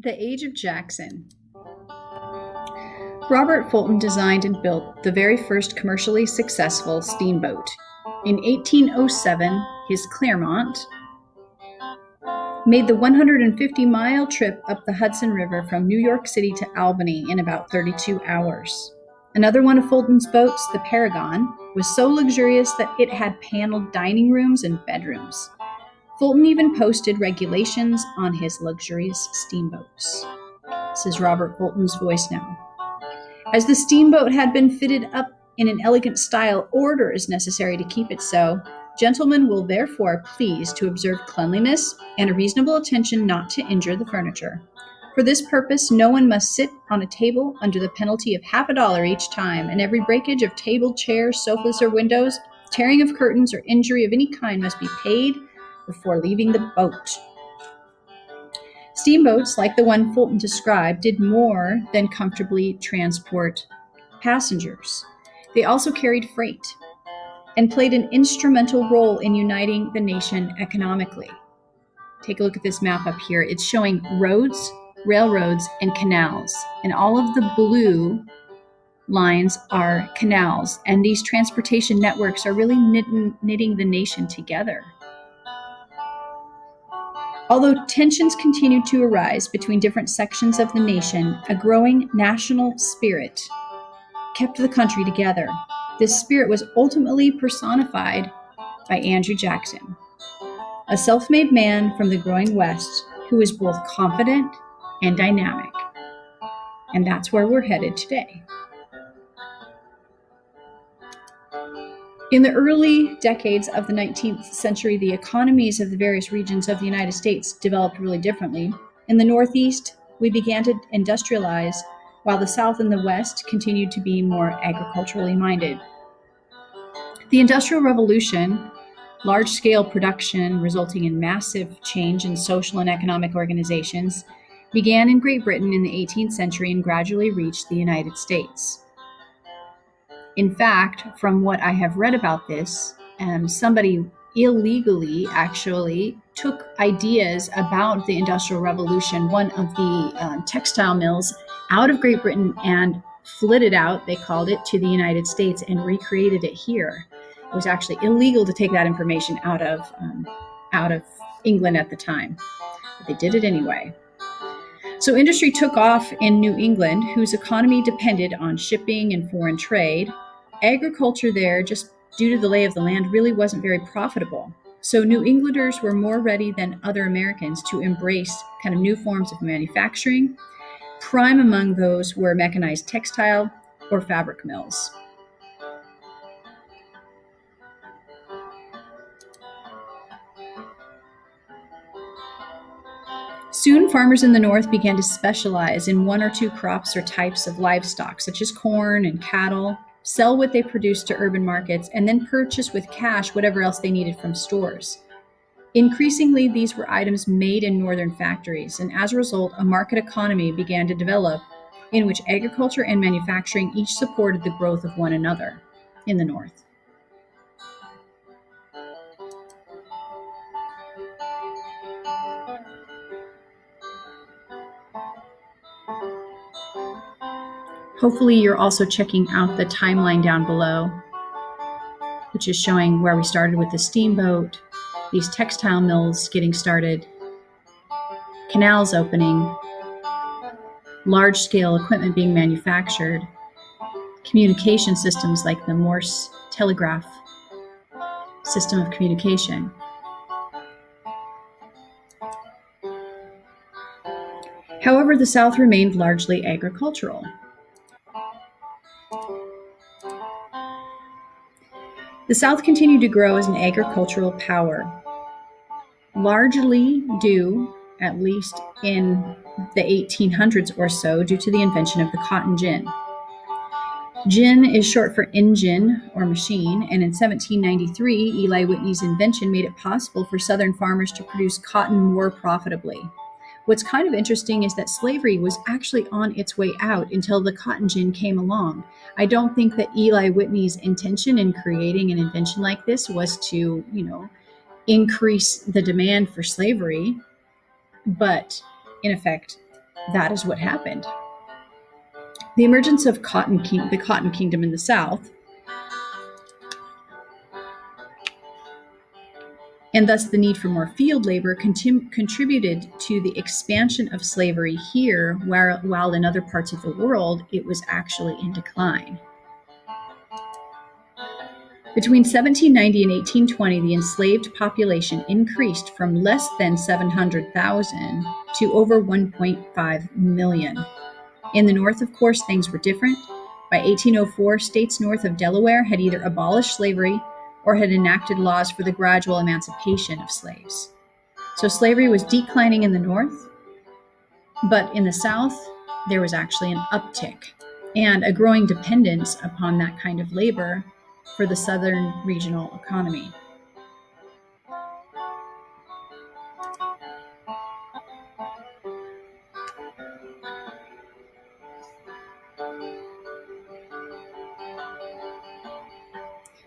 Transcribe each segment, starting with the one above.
The Age of Jackson. Robert Fulton designed and built the very first commercially successful steamboat. In 1807, his Clermont made the 150-mile trip up the Hudson River from New York City to Albany in about 32 hours. Another one of Fulton's boats, the Paragon, was so luxurious that it had paneled dining rooms and bedrooms. Fulton even posted regulations on his luxurious steamboats. This is Robert Fulton's voice now. As the steamboat had been fitted up in an elegant style, order is necessary to keep it so. Gentlemen will therefore please to observe cleanliness and a reasonable attention not to injure the furniture. For this purpose, no one must sit on a table under the penalty of $50 each time, and every breakage of table, chairs, sofas, or windows, tearing of curtains, or injury of any kind must be paid before leaving the boat. Steamboats, like the one Fulton described, did more than comfortably transport passengers. They also carried freight and played an instrumental role in uniting the nation economically. Take a look at this map up here. It's showing roads, railroads, and canals. And all of the blue lines are canals. And these transportation networks are really knitting the nation together. Although tensions continued to arise between different sections of the nation, a growing national spirit kept the country together. This spirit was ultimately personified by Andrew Jackson, a self-made man from the growing West who was both confident and dynamic. And that's where we're headed today. In the early decades of the 19th century, the economies of the various regions of the United States developed really differently. In the Northeast, we began to industrialize, while the South and the West continued to be more agriculturally minded. The Industrial Revolution, large-scale production resulting in massive change in social and economic organizations, began in Great Britain in the 18th century and gradually reached the United States. In fact, from what I have read about this, somebody illegally actually took ideas about the Industrial Revolution, one of the textile mills, out of Great Britain and flitted out, they called it, to the United States and recreated it here. It was actually illegal to take that information out of England at the time, but they did it anyway. So industry took off in New England, whose economy depended on shipping and foreign trade. Agriculture there, just due to the lay of the land, really wasn't very profitable. So New Englanders were more ready than other Americans to embrace kind of new forms of manufacturing. Prime among those were mechanized textile or fabric mills. Soon, farmers in the North began to specialize in one or two crops or types of livestock, such as corn and cattle, sell what they produced to urban markets, and then purchase with cash whatever else they needed from stores. Increasingly, these were items made in northern factories, and as a result, a market economy began to develop in which agriculture and manufacturing each supported the growth of one another in the North. Hopefully, you're also checking out the timeline down below, which is showing where we started with the steamboat, these textile mills getting started, canals opening, large-scale equipment being manufactured, communication systems like the Morse telegraph system of communication. However, the South remained largely agricultural. The South continued to grow as an agricultural power, largely due, at least in the 1800s or so, due to the invention of the cotton gin. Gin is short for engine or machine, and in 1793, Eli Whitney's invention made it possible for Southern farmers to produce cotton more profitably. What's kind of interesting is that slavery was actually on its way out until the cotton gin came along. I don't think that Eli Whitney's intention in creating an invention like this was to, increase the demand for slavery, but in effect, that is what happened. The emergence of the Cotton Kingdom in the South, and thus the need for more field labor, contributed to the expansion of slavery here, while in other parts of the world it was actually in decline. Between 1790 and 1820, the enslaved population increased from less than 700,000 to over 1.5 million. In the North, of course, things were different. By 1804, states north of Delaware had either abolished slavery or had enacted laws for the gradual emancipation of slaves. So slavery was declining in the North, but in the South, there was actually an uptick and a growing dependence upon that kind of labor for the Southern regional economy.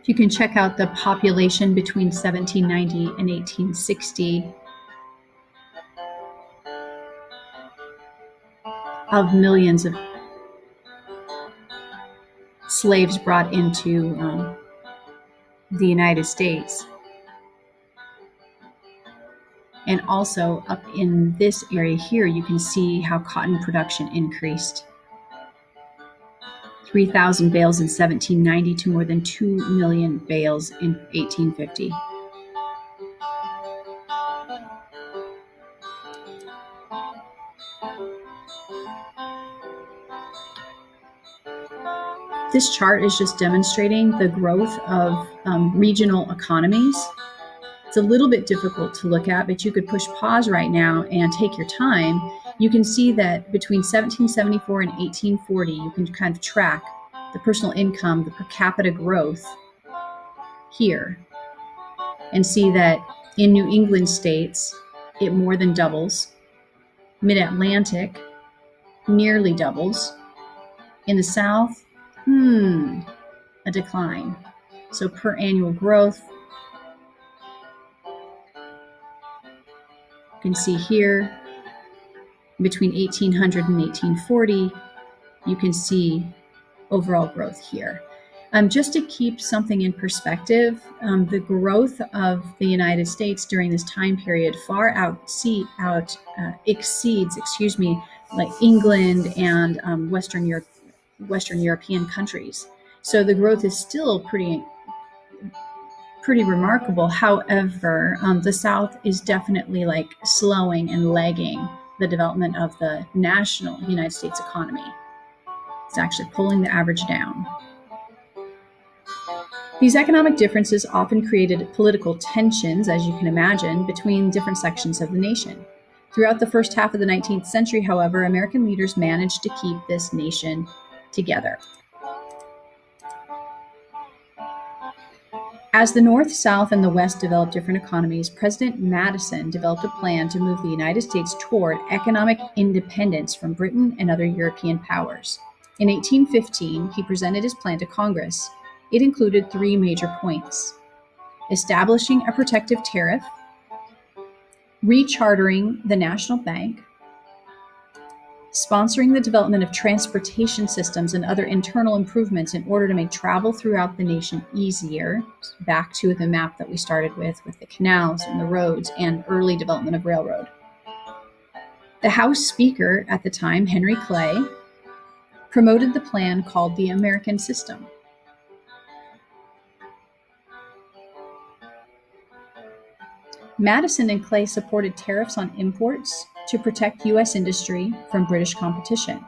You can check out the population between 1790 and 1860 of millions of slaves brought into the United States. And also up in this area here, you can see how cotton production increased. 3,000 bales in 1790 to more than 2 million bales in 1850. This chart is just demonstrating the growth of regional economies. It's a little bit difficult to look at, but you could push pause right now and take your time. You can see that between 1774 and 1840, you can kind of track the personal income, the per capita growth here, and see that in New England states, it more than doubles. Mid-Atlantic nearly doubles. In the South, a decline. So per annual growth, you can see here, between 1800 and 1840, you can see overall growth here. Just to keep something in perspective, the growth of the United States during this time period far exceeds, like England and Western European countries. So the growth is still pretty remarkable. However, the South is definitely like slowing and lagging the development of the national United States economy. It's actually pulling the average down. These economic differences often created political tensions, as you can imagine, between different sections of the nation. Throughout the first half of the 19th century, however, American leaders managed to keep this nation together. As the North, South, and the West developed different economies, President Madison developed a plan to move the United States toward economic independence from Britain and other European powers. In 1815, he presented his plan to Congress. It included 3 major points: establishing a protective tariff, rechartering the National Bank, sponsoring the development of transportation systems and other internal improvements in order to make travel throughout the nation easier. Back to the map that we started with the canals and the roads and early development of railroad. The House Speaker at the time, Henry Clay, promoted the plan called the American System. Madison and Clay supported tariffs on imports to protect U.S. industry from British competition.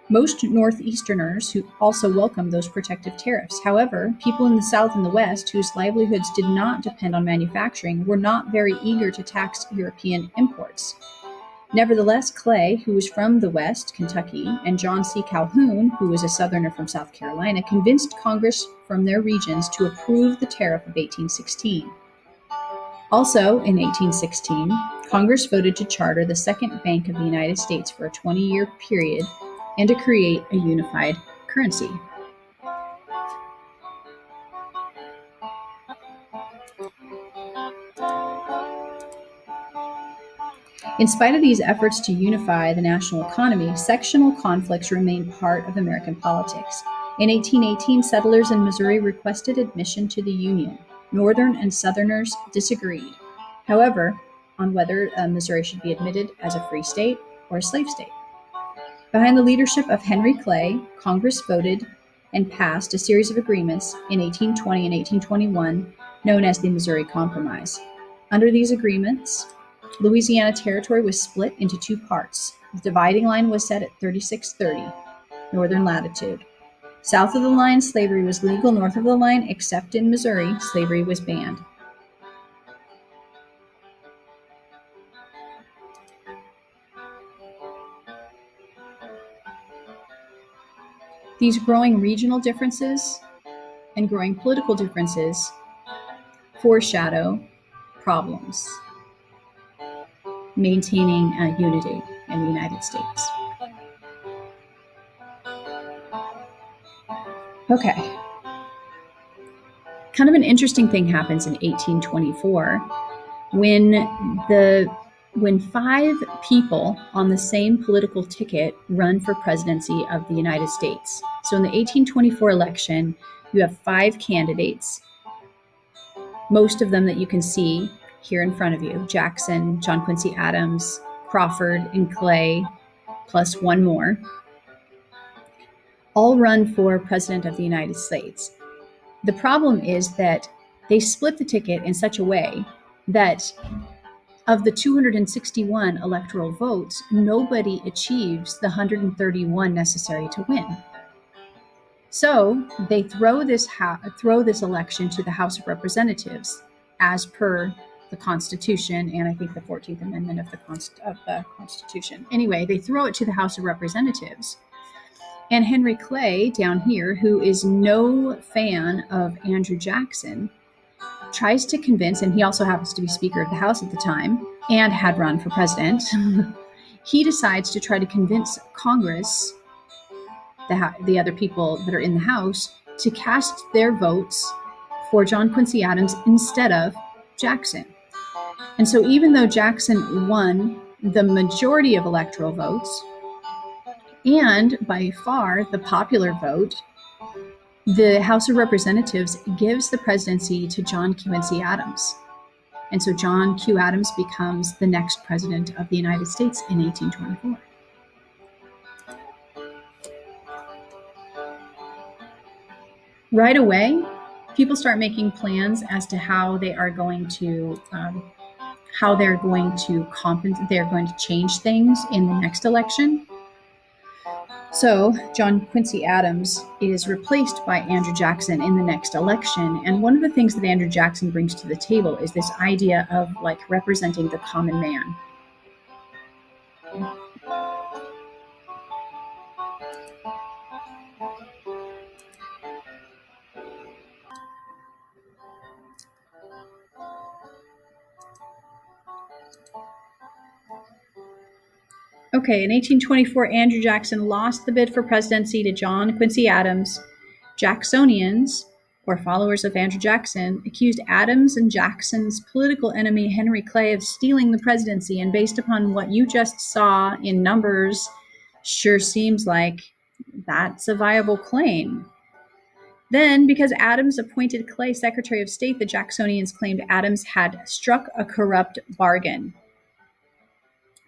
Most Northeasterners who also welcomed those protective tariffs. However, people in the South and the West, whose livelihoods did not depend on manufacturing, were not very eager to tax European imports. Nevertheless, Clay, who was from the West, Kentucky, and John C. Calhoun, who was a Southerner from South Carolina, convinced Congress from their regions to approve the tariff of 1816. Also, in 1816, Congress voted to charter the Second Bank of the United States for a 20-year period and to create a unified currency. In spite of these efforts to unify the national economy, sectional conflicts remained part of American politics. In 1818, settlers in Missouri requested admission to the Union. Northern and Southerners disagreed, however, on whether Missouri should be admitted as a free state or a slave state. Behind the leadership of Henry Clay, Congress voted and passed a series of agreements in 1820 and 1821 known as the Missouri Compromise. Under these agreements, Louisiana Territory was split into two parts. The dividing line was set at 3630 northern latitude. South of the line, slavery was legal. North of the line, except in Missouri, slavery was banned. These growing regional differences and growing political differences foreshadow problems maintaining unity in the United States. Okay. Kind of an interesting thing happens in 1824 when 5 people on the same political ticket run for presidency of the United States. So in the 1824 election, you have 5 candidates, most of them that you can see here in front of you: Jackson, John Quincy Adams, Crawford, and Clay, plus one more, all run for president of the United States. The problem is that they split the ticket in such a way that of the 261 electoral votes, nobody achieves the 131 necessary to win. So they throw this election to the House of Representatives as per the Constitution, and I think the 14th Amendment of the Constitution. Anyway, they throw it to the House of Representatives. And Henry Clay, down here, who is no fan of Andrew Jackson, tries to convince, and he also happens to be Speaker of the House at the time and had run for president. He decides to try to convince Congress, the other people that are in the House, to cast their votes for John Quincy Adams instead of Jackson. And so even though Jackson won the majority of electoral votes, and by far the popular vote, the House of Representatives gives the presidency to John Quincy Adams. And so John Q. Adams becomes the next president of the United States in 1824. Right away, people start making plans as to how they are going to compensate. They're going to change things in the next election. So John Quincy Adams is replaced by Andrew Jackson in the next election. And one of the things that Andrew Jackson brings to the table is this idea of representing the common man. Okay, in 1824, Andrew Jackson lost the bid for presidency to John Quincy Adams. Jacksonians, or followers of Andrew Jackson, accused Adams and Jackson's political enemy, Henry Clay, of stealing the presidency. And based upon what you just saw in numbers, sure seems like that's a viable claim. Then, because Adams appointed Clay Secretary of State, the Jacksonians claimed Adams had struck a corrupt bargain.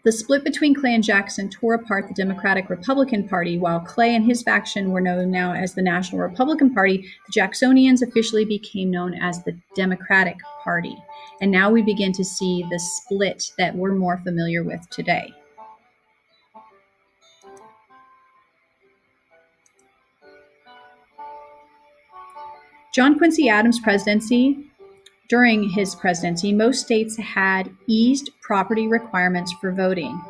The split between Clay and Jackson tore apart the Democratic-Republican Party. While Clay and his faction were known now as the National Republican Party, the Jacksonians officially became known as the Democratic Party. And now we begin to see the split that we're more familiar with today. John Quincy Adams' presidency. During his presidency, most states had eased property requirements for voting.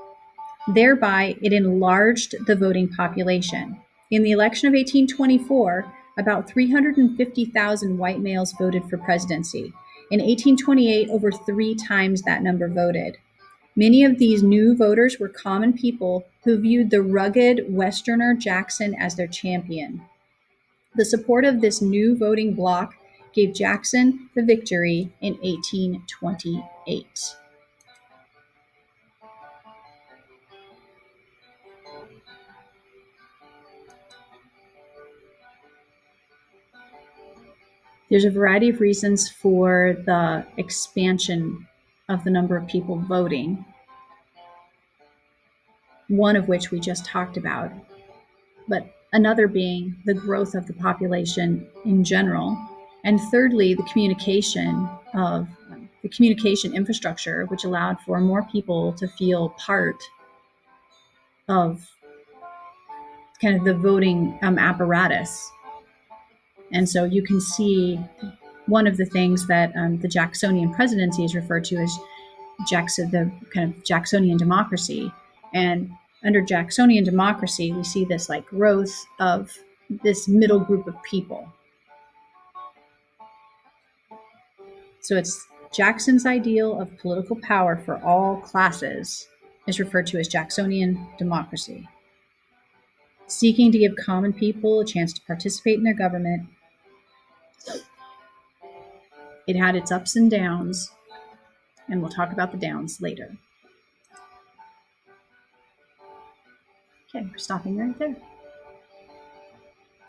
Thereby, it enlarged the voting population. In the election of 1824, about 350,000 white males voted for presidency. In 1828, over 3 times that number voted. Many of these new voters were common people who viewed the rugged Westerner Jackson as their champion. The support of this new voting bloc gave Jackson the victory in 1828. There's a variety of reasons for the expansion of the number of people voting, one of which we just talked about, but another being the growth of the population in general. And thirdly, the communication infrastructure, which allowed for more people to feel part of kind of the voting apparatus. And so you can see one of the things that the Jacksonian presidency is referred to as the kind of Jacksonian democracy. And under Jacksonian democracy, we see this like growth of this middle group of people. So it's Jackson's ideal of political power for all classes is referred to as Jacksonian democracy, seeking to give common people a chance to participate in their government. It had its ups and downs, and we'll talk about the downs later. Okay, we're stopping right there.